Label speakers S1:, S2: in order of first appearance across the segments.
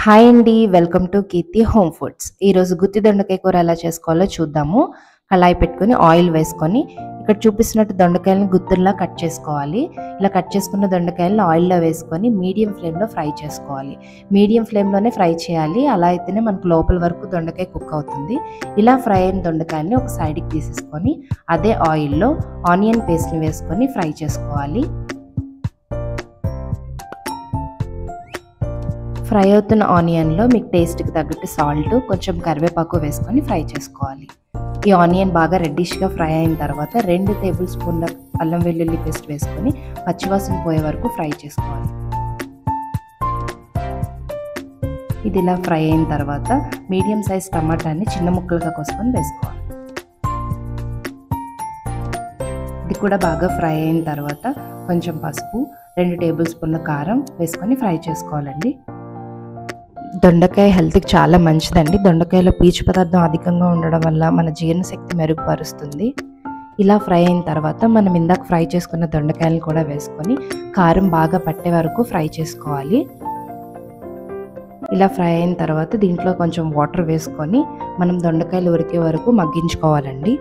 S1: Hi అండి. Welcome to Keerthi home foods. ఈరోజు గుత్తి దొండకాయ కూర ఎలా చేసుకోవాలో చూద్దాము. కళాయి పెట్టుకొని ఆయిల్ వేసుకొని ఇక్కడ చూపిస్తున్నట్టు దొండకాయలను గుత్తుల్లా కట్ చేసుకోవాలి. ఇలా కట్ చేసుకున్న దొండకాయలను ఆయిల్లో వేసుకొని మీడియం ఫ్లేమ్లో ఫ్రై చేసుకోవాలి. మీడియం ఫ్లేమ్లోనే ఫ్రై చేయాలి. అలా అయితేనే మనకు లోపల వరకు దొండకాయ కుక్ అవుతుంది. ఇలా ఫ్రై అయిన దొండకాయలని ఒక సైడ్కి తీసేసుకొని అదే ఆయిల్లో ఆనియన్ పేస్ట్ని వేసుకొని ఫ్రై చేసుకోవాలి. ఫ్రై అవుతున్న ఆనియన్లో మీకు టేస్ట్కి తగ్గట్టు సాల్ట్, కొంచెం కరివేపాకు వేసుకొని ఫ్రై చేసుకోవాలి. ఈ ఆనియన్ బాగా రెడ్డిష్గా ఫ్రై అయిన తర్వాత 2 టేబుల్ స్పూన్ల అల్లం వెల్లుల్లి పేస్ట్ వేసుకొని పచ్చివాసన పోయే వరకు ఫ్రై చేసుకోవాలి. ఇది ఇలా ఫ్రై అయిన తర్వాత మీడియం సైజ్ టమాటాని చిన్న ముక్కలుగా కోసుకొని వేసుకోవాలి. ఇది కూడా బాగా ఫ్రై అయిన తర్వాత కొంచెం పసుపు, 2 టేబుల్ స్పూన్ల కారం వేసుకొని ఫ్రై చేసుకోవాలండి. దొండకాయ హెల్త్కి చాలా మంచిదండి. దొండకాయలో పీచు పదార్థం అధికంగా ఉండడం వల్ల మన జీర్ణశక్తి మెరుగుపరుస్తుంది. ఇలా ఫ్రై అయిన తర్వాత మనం ఇందాక ఫ్రై చేసుకున్న దొండకాయలను కూడా వేసుకొని కారం బాగా పట్టే వరకు ఫ్రై చేసుకోవాలి. ఇలా ఫ్రై అయిన తర్వాత దీంట్లో కొంచెం వాటర్ వేసుకొని మనం దొండకాయలు ఉడికే వరకు మగ్గించుకోవాలండి.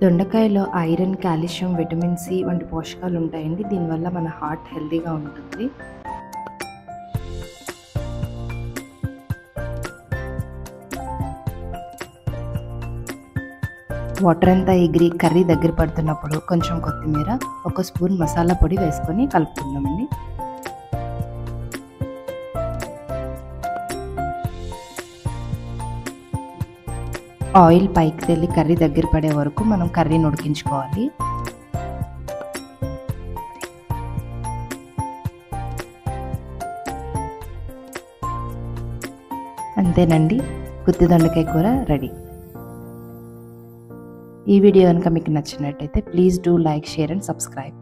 S1: దొండకాయలో ఐరన్, కాల్షియం, విటమిన్ సి వంటి పోషకాలు ఉంటాయండి. దీనివల్ల మన హార్ట్ హెల్తీగా ఉంటుంది. వాటర్ అంతా ఎగిరి కర్రీ దగ్గర పడుతున్నప్పుడు కొంచెం కొత్తిమీర, 1 స్పూన్ మసాలా పొడి వేసుకొని కలుపుకుందామండి. ఆయిల్ పైకి తేలి కర్రీ దగ్గర పడే వరకు మనం కర్రీని ఉడికించుకోవాలి. అంతేనండి, గుత్తి దొండకాయ కూర రెడీ. ఈ వీడియో కనుక మీకు నచ్చినట్టయితే please do like, share and subscribe.